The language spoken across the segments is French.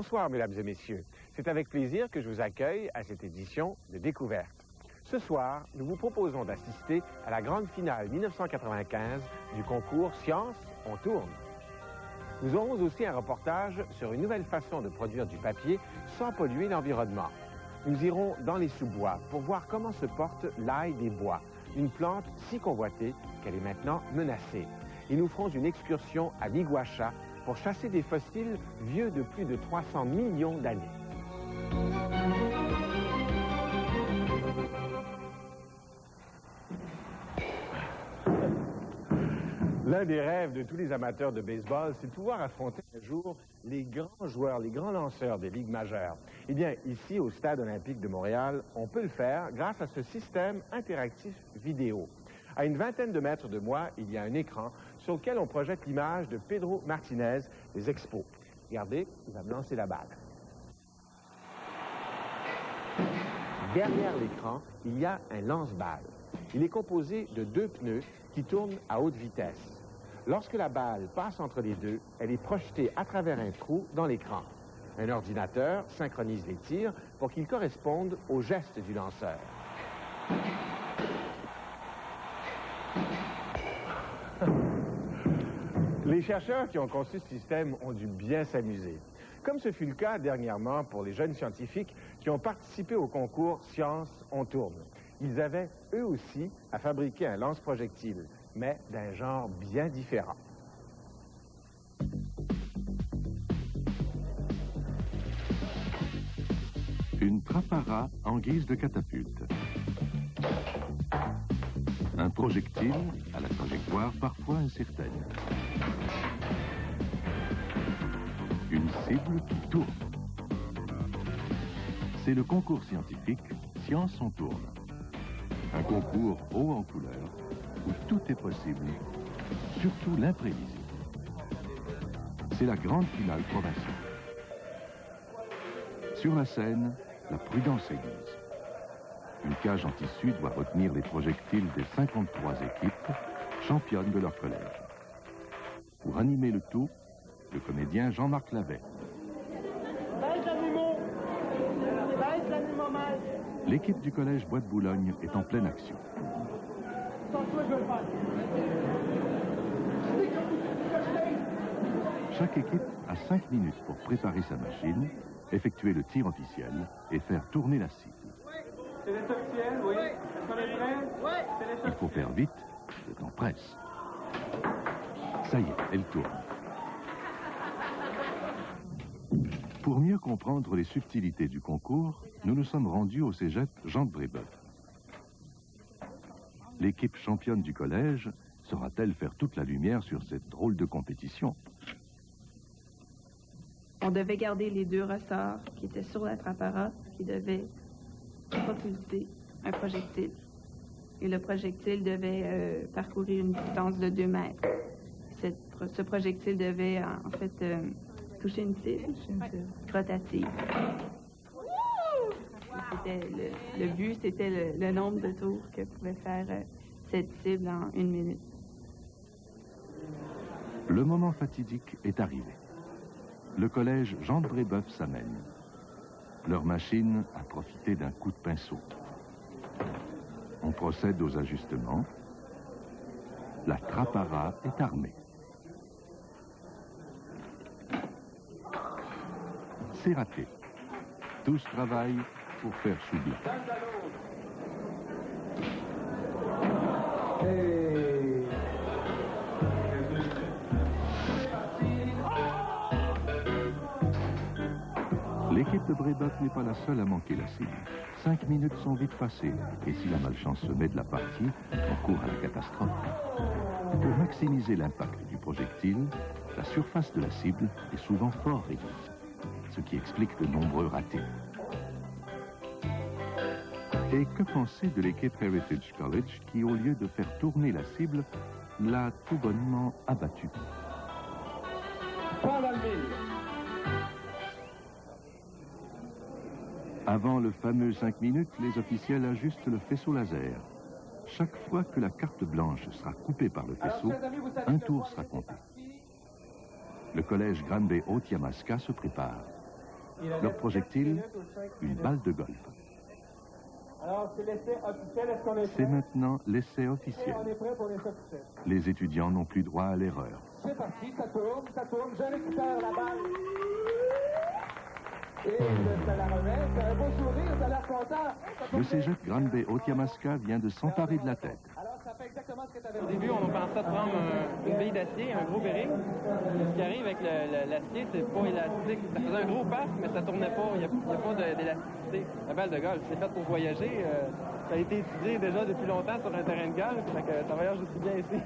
Bonsoir, mesdames et messieurs. C'est avec plaisir que je vous accueille à cette édition de Découverte. Ce soir, nous vous proposons d'assister à la grande finale 1995 du concours Science, on tourne. Nous aurons aussi un reportage sur une nouvelle façon de produire du papier sans polluer l'environnement. Nous irons dans les sous-bois pour voir comment se porte l'ail des bois, une plante si convoitée qu'elle est maintenant menacée. Et nous ferons une excursion à l'Iguacha pour chasser des fossiles vieux de plus de 300 millions d'années. L'un des rêves de tous les amateurs de baseball, c'est de pouvoir affronter un jour les grands joueurs, les grands lanceurs des ligues majeures. Eh bien, ici, au Stade olympique de Montréal, on peut le faire grâce à ce système interactif vidéo. À une vingtaine de mètres de moi, il y a un écran sur lequel on projette l'image de Pedro Martinez des Expos. Regardez, il va me lancer la balle. Derrière l'écran, il y a un lance-balle. Il est composé de 2 pneus qui tournent à haute vitesse. Lorsque la balle passe entre les deux, elle est projetée à travers un trou dans l'écran. Un ordinateur synchronise les tirs pour qu'ils correspondent au geste du lanceur. Les chercheurs qui ont conçu ce système ont dû bien s'amuser. Comme ce fut le cas dernièrement pour les jeunes scientifiques qui ont participé au concours Science, on tourne. Ils avaient, eux aussi, à fabriquer un lance-projectile, mais d'un genre bien différent. Une trapara en guise de catapulte. Un projectile à la trajectoire parfois incertaine. Une cible qui tourne. C'est le concours scientifique Science, on tourne. Un concours haut en couleur où tout est possible, surtout l'imprévisible. C'est la grande finale provinciale. Sur la scène, la prudence aiguise. Une cage en tissu doit retenir les projectiles des 53 équipes championnes de leur collège. Pour animer le tout, le comédien Jean-Marc Lavet. L'équipe du collège Bois de Boulogne est en pleine action. Chaque équipe a 5 minutes pour préparer sa machine, effectuer le tir officiel et faire tourner la cible. C'est officiel, oui. Est-ce qu'on est prêt? Oui. Il faut faire vite, le temps presse. Ça y est, elle tourne. Pour mieux comprendre les subtilités du concours, nous nous sommes rendus au cégep Jean de Brébeuf. L'équipe championne du collège saura-t-elle faire toute la lumière sur cette drôle de compétition? On devait garder les 2 ressorts qui étaient sur la trapara, qui devaient propulser un projectile. Et le projectile devait parcourir une distance de 2 mètres. Ce projectile devait en fait toucher une cible rotative. Le but, c'était le nombre de tours que pouvait faire cette cible en 1 minute. Le moment fatidique est arrivé. Le collège Jean de Brébeuf s'amène. Leur machine a profité d'un coup de pinceau. On procède aux ajustements. La trapara est armée. C'est raté. Tous travaillent pour faire chou blanc. L'équipe de Brébeuf n'est pas la seule à manquer la cible. 5 minutes sont vite passées, et si la malchance se met de la partie, on court à la catastrophe. Pour maximiser l'impact du projectile, la surface de la cible est souvent fort réduite, ce qui explique de nombreux ratés. Et que penser de l'équipe Heritage College qui, au lieu de faire tourner la cible, l'a tout bonnement abattue? Avant le fameux 5 minutes, les officiels ajustent le faisceau laser. Chaque fois que la carte blanche sera coupée par le faisceau, un tour sera compté. Le collège Granby Haute-Yamaska se prépare. Leur projectile, une balle de golf. Alors, c'est l'essai officiel. Est-ce qu'on est prêt? C'est maintenant l'essai officiel. On est prêt pour l'essai officiel. Les étudiants n'ont plus droit à l'erreur. C'est parti, ça tourne, je récupère la balle. Et je la remets, c'est un beau sourire, ça a l'air content. Le cégep Granby Otiyamaska vient de s'emparer de la tête. Alors, ça fait exactement ce que tu avais Au début, on pensait de prendre une bille d'acier, un gros bearing. Ce qui arrive avec l'acier, c'est pas élastique. Ça faisait un gros paf, mais ça tournait pas. Il n'y a pas d'élasticité. La balle de golf, c'est faite pour voyager. Ça a été étudié déjà depuis longtemps sur un terrain de golf, fait que ça voyage aussi bien ici.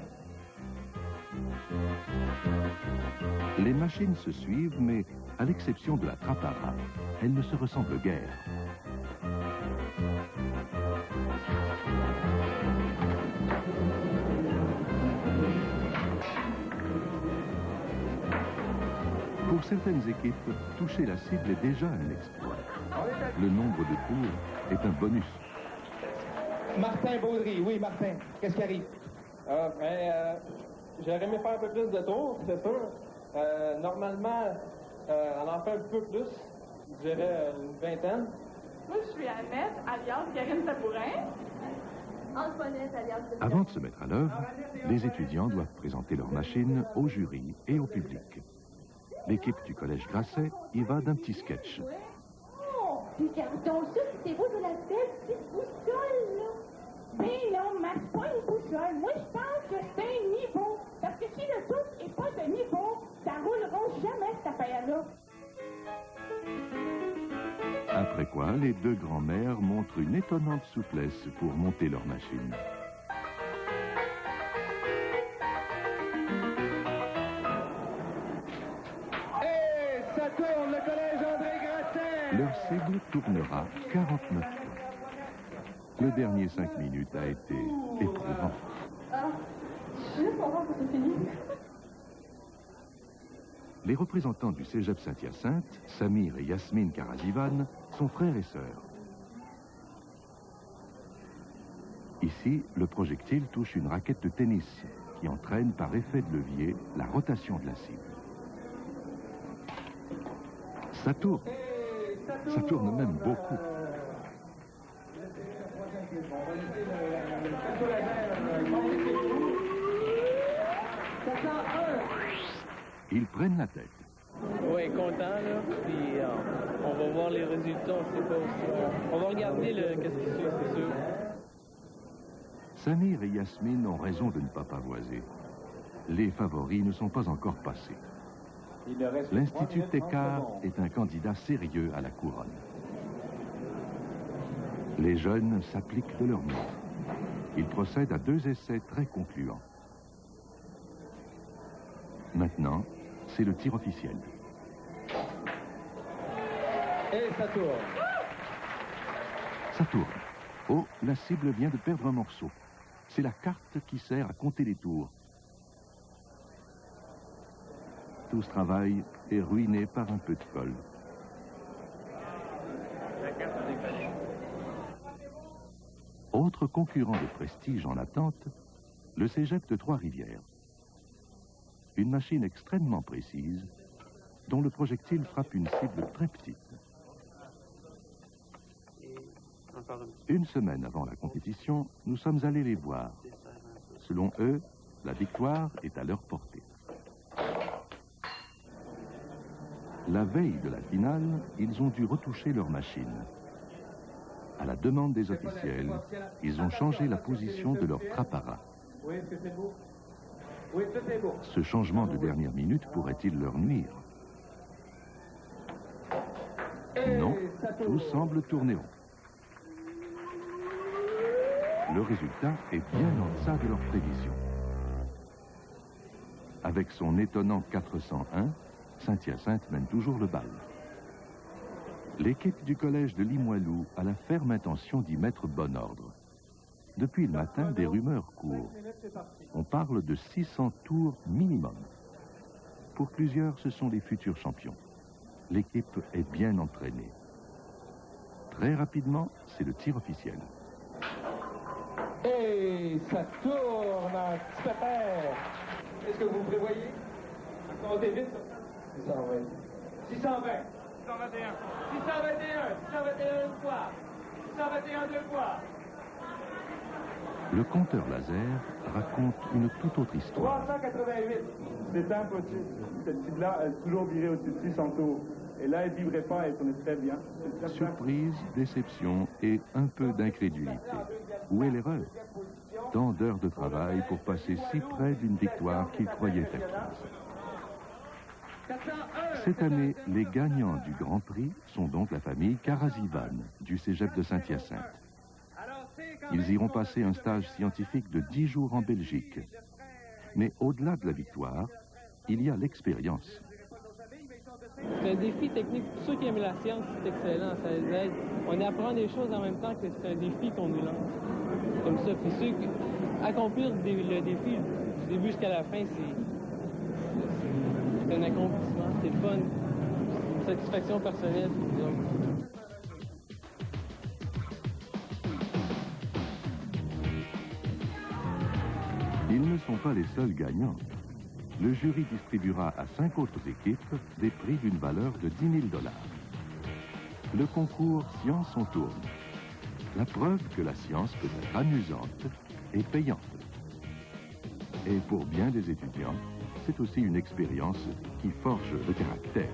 Les machines se suivent, mais à l'exception de la trappe à rat, elles ne se ressemblent guère. Pour certaines équipes, toucher la cible est déjà un exploit. Le nombre de tours est un bonus. Martin Baudry, oui, Martin, qu'est-ce qui arrive? J'aurais aimé faire un peu plus de tours, c'est sûr. Normalement, on en fait un peu plus, je dirais une vingtaine. Moi, je suis Annette, alias Karine Sabourin. Antoinette, alias Avant de se mettre à l'œuvre, les étudiants doivent présenter leur machine au jury et au public. L'équipe du collège Grasset y va d'un petit sketch. Oh, regarde donc ça, c'est beau de la belle petite boussole, là. Mais non, Max, pas une boussole. Moi, je pense que c'est un niveau. Parce que si le tout n'est pas de niveau, ça roulera jamais, cette affaire-là. Après quoi, les deux grands-mères montrent une étonnante souplesse pour monter leur machine. Et ça tourne, le collège André Grasset! Leur cible tournera 49 fois. Le dernier 5 minutes a été éprouvant. Je suis juste contente que c'est fini. Les représentants du cégep Saint-Hyacinthe, Samir et Yasmine Karazivan, sont frères et sœurs. Ici, le projectile touche une raquette de tennis qui entraîne par effet de levier la rotation de la cible. Ça tourne. Ça tourne même beaucoup. Ils prennent la tête. Oui, content, là. Puis on va voir les résultats, on sait pas aussi. On va regarder qu'est-ce qui suit, c'est sûr. Samir et Yasmine ont raison de ne pas pavoiser. Les favoris ne sont pas encore passés. L'Institut Técart est un candidat sérieux à la couronne. Les jeunes s'appliquent de leur mieux. Ils procèdent à 2 essais très concluants. Maintenant, c'est le tir officiel. Et ça tourne. Ça tourne. Oh, la cible vient de perdre un morceau. C'est la carte qui sert à compter les tours. Tout ce travail est ruiné par un peu de colle. Autre concurrent de prestige en attente, le cégep de Trois-Rivières. Une machine extrêmement précise, dont le projectile frappe une cible très petite. Une semaine avant la compétition, nous sommes allés les voir. Selon eux, la victoire est à leur portée. La veille de la finale, ils ont dû retoucher leur machine. À la demande des officiels, ils ont changé la position de leur trappe à rat. Oui, est-ce que c'est beau? Oui, tout est beau. Ce changement de dernière minute pourrait-il leur nuire? Non, tout semble tourner rond. Le résultat est bien en deçà de leurs prévisions. Avec son étonnant 401, Saint-Hyacinthe mène toujours le bal. L'équipe du collège de Limoilou a la ferme intention d'y mettre bon ordre. Depuis le matin, des rumeurs courent. On parle de 600 tours minimum. Pour plusieurs, ce sont les futurs champions. L'équipe est bien entraînée. Très rapidement, c'est le tir officiel. Et ça tourne un petit pépère. Est-ce que vous prévoyez? Comptez vite. 620. 620. 621. 621. 621 une fois. 621 deux fois. Le compteur laser raconte une toute autre histoire. 388. C'est impossible. Cette cible-là, elle est toujours virée au-dessus de 600 tours. Et là, elle ne vibrait pas, elle tournait très bien. Surprise, déception et un peu d'incrédulité. Où est l'erreur? Tant d'heures de travail pour passer si près d'une victoire qu'il croyait acquise. Cette année, les gagnants du Grand Prix sont donc la famille Karazivan du Cégep de Saint-Hyacinthe. Ils iront passer un stage scientifique de 10 jours en Belgique. Mais au-delà de la victoire, il y a l'expérience. C'est un défi technique. Pour ceux qui aiment la science, c'est excellent, ça les aide. On apprend des choses en même temps que c'est un défi qu'on nous lance. Comme ça, puis ceux qui accomplir le défi du début jusqu'à la fin, c'est un accomplissement, c'est le fun, une satisfaction personnelle. Ils ne sont pas les seuls gagnants. Le jury distribuera à 5 autres équipes des prix d'une valeur de 10 000 $. Le concours Science en tourne. La preuve que la science peut être amusante et payante. Et pour bien des étudiants, c'est aussi une expérience qui forge le caractère.